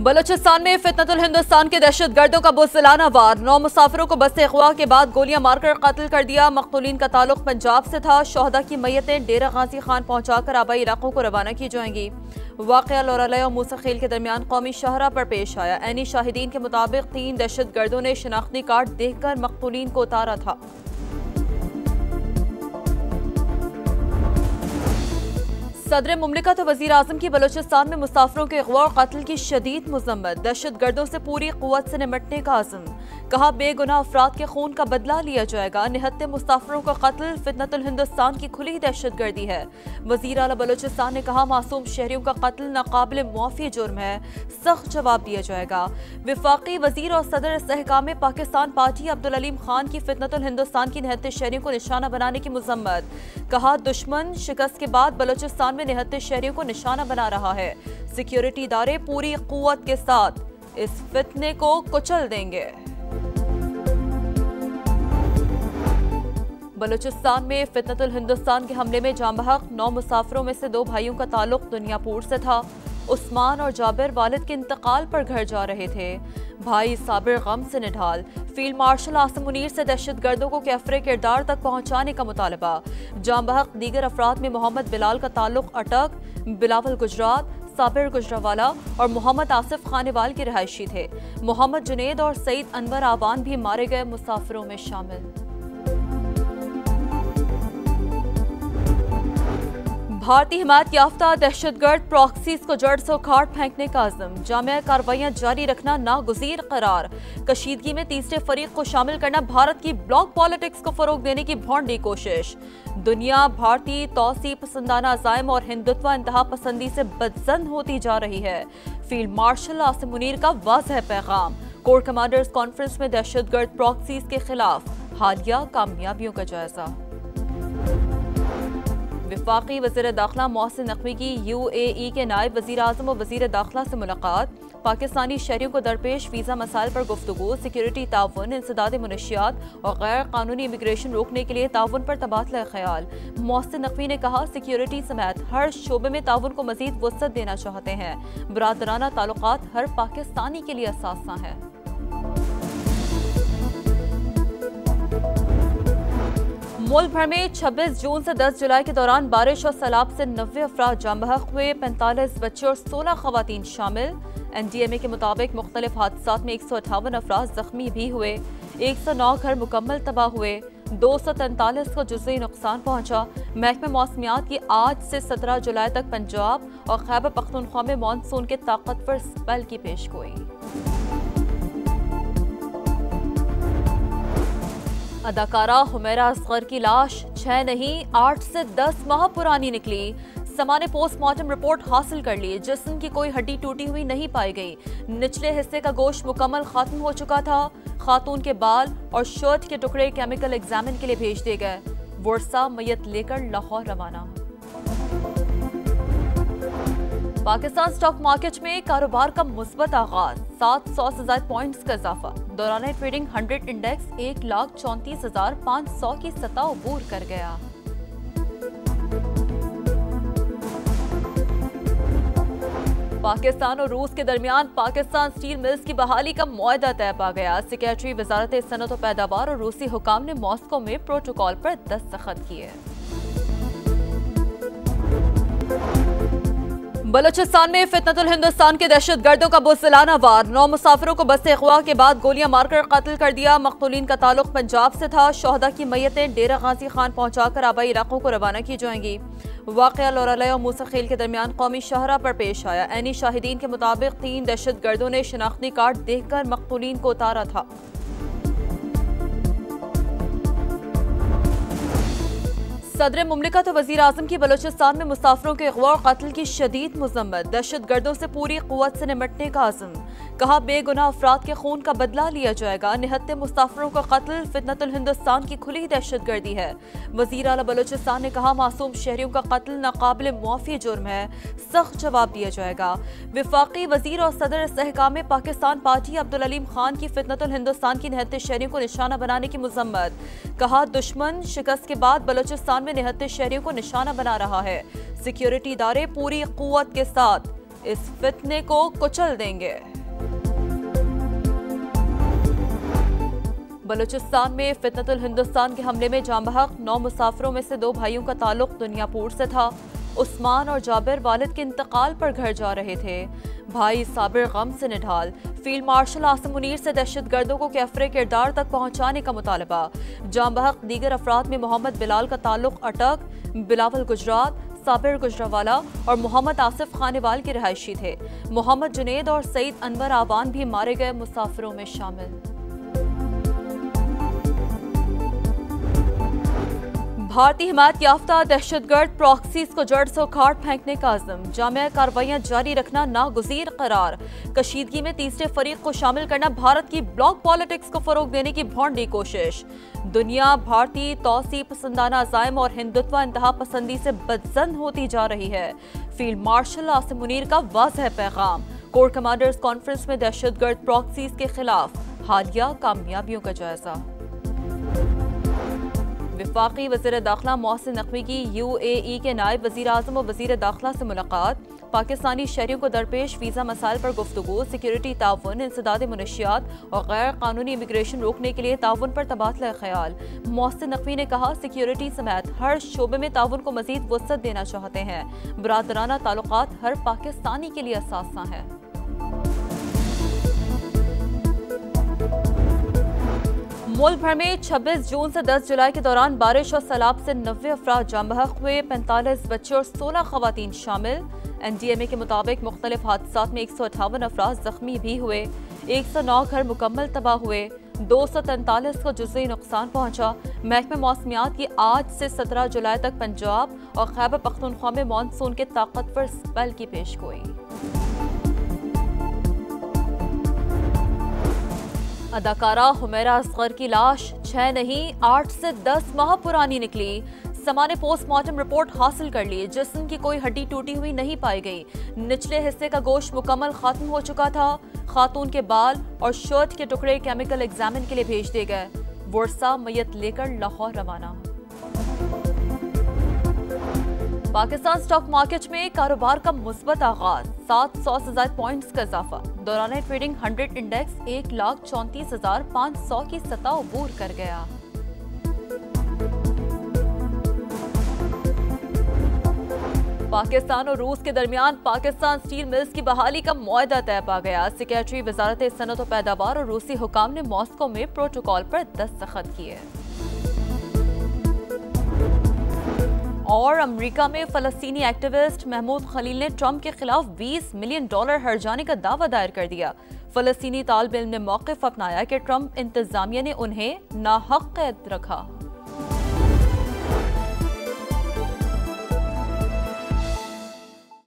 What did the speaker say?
बलूचिस्तान में फितनतुल हिंदुस्तान के दहशतगर्दों का बुज़दिलाना वार। 9 मुसाफिरों को बस से अगवा के बाद गोलियां मारकर कत्ल कर दिया। मकतूलीन का ताल्लुक पंजाब से था। शोहदा की मैयतें डेरा गाजी खान पहुंचाकर आबाई इलाकों को रवाना की जाएंगी। वाक़या लोरालय और मूसाखेल के दरमियान कौमी शाहरा पर पेश आया। ऐनी शाहिदीन के मुताबिक 3 दहशतगर्दों ने शनाख्ती कार्ड देखकर मकतूलीन को उतारा था। सदर मुमलिकत और वज़ीर आज़म की बलूचिस्तान में मुसाफिरों के अगवा और कत्ल की शदीद मज़म्मत। दहशतगर्दों से पूरी क़ुव्वत से निपटने का आज़म। कहा बेगुनाह अफराद के खून का बदला लिया जाएगा। निहत्ते मुसाफिरों का कत्ल फितनतुल हिंदुस्तान की खुली दहशतगर्दी है। वज़ीर आला बलूचिस्तान ने कहा मासूम शहरियों का कत्ल नाकाबिल मुआफ़ी जुर्म है, सख्त जवाब दिया जाएगा। वफाकी वज़ीर और सदर इस्तेहकाम पाकिस्तान पार्टी अब्दुल अलीम खान की फितनतुल हिंदुस्तान की निहत्ते शहरियों को निशाना बनाने की मज़म्मत। कहा दुश्मन शिकस्त के बाद बलूचिस्तान में निहत्ते शहरियों को निशाना बना रहा है। सिक्योरिटी इदारे पूरी क़ुव्वत के साथ इस फितने को कुचल देंगे। बलूचिस्तान में फितनतुल हिंदुस्तान के हमले में जाँ बहक 9 मुसाफिरों में से 2 भाइयों का ताल्लुक दुनियापुर से था। उस्मान और जाबिर वालिद के इंतकाल पर घर जा रहे थे। भाई साबिर गम से निढाल। फील्ड मार्शल आसिम मुनीर से दहशतगर्दों को कैफरे किरदार तक पहुंचाने का मुतालबा। जाँ बहक दीगर अफराद में मोहम्मद बिलाल का ताल्लुक अटक, बिलावल गुजरात, साबिर गुजरावाला और मोहम्मद आसिफ खानेवाल के रिहायशी थे। मोहम्मद जुनेद और सईद अनवर आवान भी मारे गए मुसाफिरों में शामिल। भारतीय हिमायत याफ्ता दहशतगर्द प्रॉक्सीज को जड़ से उखाड़ फेंकने का आज़म। जामिया कार्रवाइयां जारी रखना नागुज़ीर करार। कशीदगी में तीसरे फरीक को शामिल करना भारत की ब्लॉक पॉलिटिक्स को फरोग देने की भौंडी कोशिश। दुनिया भारतीय तौसी पसंदाना अज़ाइम और हिंदुत्व इंतहा पसंदी से बदजन होती जा रही है। फील्ड मार्शल आसिम मुनीर का वाज़ेह पैगाम। कोर कमांडर्स कॉन्फ्रेंस में दहशतगर्द प्रॉक्सीज के खिलाफ हालिया कामयाबियों का जायजा। वफाकी वज़ीर दाखिला मोहसिन नकवी की UAE के नायब वज़ीर आज़म और वज़ीर दाखिला से मुलाकात। पाकिस्तानी शहरियों को दरपेश वीज़ा मसाइल पर गुफ्तगू। सिक्योरिटी ताउन, इंसदाद मुनशियात और गैर कानूनी इमिग्रेशन रोकने के लिए ताउन पर तबादला ख्याल। मोहसिन नकवी ने कहा सिक्योरिटी समेत हर शोबे में ताउन को मज़ीद वसअत देना चाहते हैं। बरादराना ताल्लुकात हर पाकिस्तानी के लिए असासा है। मुल्क भर में 26 जून से 10 जुलाई के दौरान बारिश और सैलाब से 90 अफराद जाँ बहक हुए। 45 बच्चे और 16 खवातीन शामिल। NDMA के मुताबिक मुख्तलिफ हादसात में 158 अफराद जख्मी भी हुए। 109 घर मुकम्मल तबाह हुए। 243 को जुज़ई नुकसान पहुंचा। महकमे मौसमियात की आज से 17 जुलाई तक पंजाब और खैबर पख्तूनख्वा में मानसून के ताकतवर स्पेल की पेशगोई। अदाकारा हुमैरा असगर की लाश 6 नहीं 8 से 10 माह पुरानी निकली। समा ने पोस्टमार्टम रिपोर्ट हासिल कर ली। जिस्म की कोई हड्डी टूटी हुई नहीं पाई गई। निचले हिस्से का गोश्त मुकम्मल खत्म हो चुका था। खातून के बाल और शर्ट के टुकड़े केमिकल एग्जामिन के लिए भेज दिए गए। वर्सा मैयत लेकर लाहौर रवाना। पाकिस्तान स्टॉक मार्केट में कारोबार का मुस्बत आगाज। 700 से ज्यादा पॉइंट्स का इजाफा। दौरान ट्रेडिंग 100 इंडेक्स 1,34,500 की सतह अबूर कर गया। पाकिस्तान और रूस के दरमियान पाकिस्तान स्टील मिल्स की बहाली का मुआहदा तय पा गया। सेक्रेटरी वजारत सनत और पैदावार और रूसी हुकाम ने मॉस्को में प्रोटोकॉल पर दस्तखत किए। बलूचिस्तान में फितनतुल हिंदुस्तान के दहशतगर्दों का बुज़दिलाना वार। 9 मुसाफिरों को बस से अगवा के बाद गोलियां मारकर कत्ल कर दिया। मकतूलीन का ताल्लुक पंजाब से था। शोहदा की मैयतें डेरा गाजी खान पहुंचाकर आबाई इलाकों को रवाना की जाएंगी। वाक़या लोरालय और मूसाखेल के दरमियान कौमी शाहरा पर पेश आया। ऐनी शाहिदीन के मुताबिक 3 दहशतगर्दों ने शनाख्ती कार्ड देखकर मकतूलीन को उतारा था। सदर मुमलिकत और वज़ीर आज़म की बलूचिस्तान में मुसाफिरों के अगवा और कत्ल की शदीद मज़म्मत। दहशतगर्दों से पूरी क़ुव्वत से निपटने का आज़म। कहा बेगुनाह अफराद के खून का बदला लिया जाएगा। निहत्ते मुसाफिरों का कत्ल फितनतुल हिंदुस्तान की खुली दहशतगर्दी है। वज़ीर आला बलूचिस्तान ने कहा मासूम शहरियों का कत्ल नाकाबिल मुआफ़ी जुर्म है, सख्त जवाब दिया जाएगा। वफाकी वज़ीर और सदर इस्तेहकाम पाकिस्तान पार्टी अब्दुल अलीम खान की फितनतुल हिंदुस्तान की निहत्ते शहरियों को निशाना बनाने की मज़म्मत। कहा दुश्मन शिकस्त के बाद बलूचिस्तान में निहत्ते शहरियों को निशाना बना रहा है। सिक्योरिटी इदारे पूरी क़ुव्वत के साथ इस फितने को कुचल देंगे। बलूचिस्तान में फितनतुल हिंदुस्तान के हमले में जाँ बहक 9 मुसाफिरों में से 2 भाइयों का ताल्लुक दुनियापुर से था। उस्मान और जाबिर वालिद के इंतकाल पर घर जा रहे थे। भाई साबिर गम से निढाल। फील्ड मार्शल आसिम मुनीर से दहशतगर्दों को कैफरे किरदार तक पहुंचाने का मुतालबा। जाँ बहक दीगर अफराद में मोहम्मद बिलाल का ताल्लुक अटक, बिलावल गुजरात, साबिर गुजरावाला और मोहम्मद आसिफ खानेवाल के रहायशी थे। मोहम्मद जुनेद और सईद अनवर आवान भी मारे गए मुसाफिरों में शामिल। भारतीय हिमायत याफ्ता दहशतगर्द प्रॉक्सीज को जड़ से उखाड़ फेंकने का अज़्म। जामिया कार्रवाइयां जारी रखना नागुज़ीर करार। कशीदगी में तीसरे फरीक को शामिल करना भारत की ब्लॉक पॉलिटिक्स को फरोग देने की भौंडी कोशिश। दुनिया भारतीय तौसी पसंदाना अज़ाइम और हिंदुत्व इंतहा पसंदी से बदजन होती जा रही है। फील्ड मार्शल आसिम मुनीर का वाज़ेह पैगाम। कोर कमांडर्स कॉन्फ्रेंस में दहशतगर्द प्रॉक्सीज के खिलाफ हालिया कामयाबियों का जायजा। वफाकी वज़ीर दाखिला मोहसिन नकवी की UAE के नायब वज़ीर आज़म और वज़ीर दाखिला से मुलाकात। पाकिस्तानी शहरियों को दरपेश वीज़ा मसाइल पर गुफ्तगू, सिक्योरिटी ताउन, इंसदाद मनशियात और गैर कानूनी इमिग्रेशन रोकने के लिए ताउन पर तबादला ख्याल। मोहसिन नकवी ने कहा, सिक्योरिटी समेत हर शोबे में ताउन को मज़ीद वसअत देना चाहते हैं। बरादराना ताल्लुकात हर पाकिस्तानी के लिए असासा है। मुल्क भर में 26 जून से 10 जुलाई के दौरान बारिश और सैलाब से 90 अफराद जाँ बहक हुए, 45 बच्चे और 16 खवातीन शामिल। NDMA के मुताबिक मुख्तलिफ हादसात में 158 अफराद जख्मी भी हुए। 109 घर मुकम्मल तबाह हुए। 243 को जुज़ई नुकसान पहुंचा। महकमे मौसमियात की आज से 17 जुलाई तक पंजाब और खैबर पख्तूनख्वा में मानसून के ताकतवर स्पेल की पेशगोई। अदाकारा हुमैरा असगर की लाश 6 नहीं 8 से 10 माह पुरानी निकली। समा ने पोस्टमार्टम रिपोर्ट हासिल कर ली। जिस्म की कोई हड्डी टूटी हुई नहीं पाई गई। निचले हिस्से का गोश्त मुकम्मल खत्म हो चुका था। खातून के बाल और शर्ट के टुकड़े केमिकल एग्जामिन के लिए भेज दिए गए। वर्सा मैयत लेकर लाहौर रवाना। पाकिस्तान स्टॉक मार्केट में कारोबार का मुस्बत आगाज। 700 से ज्यादा पॉइंट्स का इजाफा। दौरान ट्रेडिंग 100 इंडेक्स 1,34,500 की सतह अबूर कर गया। पाकिस्तान और रूस के दरमियान पाकिस्तान स्टील मिल्स की बहाली का मुआहदा तय पा गया। सेक्रेटरी वजारत सनत और पैदावार और रूसी हुकाम ने मॉस्को में प्रोटोकॉल पर दस्तखत किए। और अमेरिका में फलस्तीनी एक्टिविस्ट महमूद खलील ने ट्रंप के खिलाफ $20 मिलियन हर्जाने का दावा दायर कर दिया। फलस्तीनी तालिब इल्म ने मौक़िफ़ अपनाया कि ट्रंप इंतजामिया ने उन्हें नाहक कैद रखा।